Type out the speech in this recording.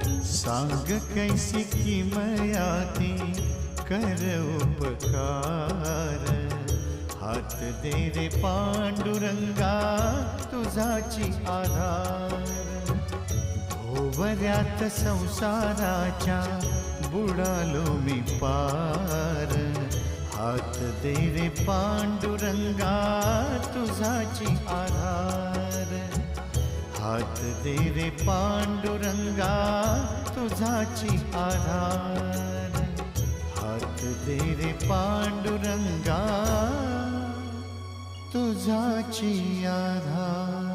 सांग कैसी किमयाती कर उपकार, हात दे रे पांडुरंगा तुझाची आधार। भोवऱ्यात संसाराच्या बुडालो मी पार, हात दे रे पांडुरंगा तुझाची आधार। हात दे रे पांडुरंगा तुझाची आधार, हात दे रे पांडुरंगा तुझाची आधार।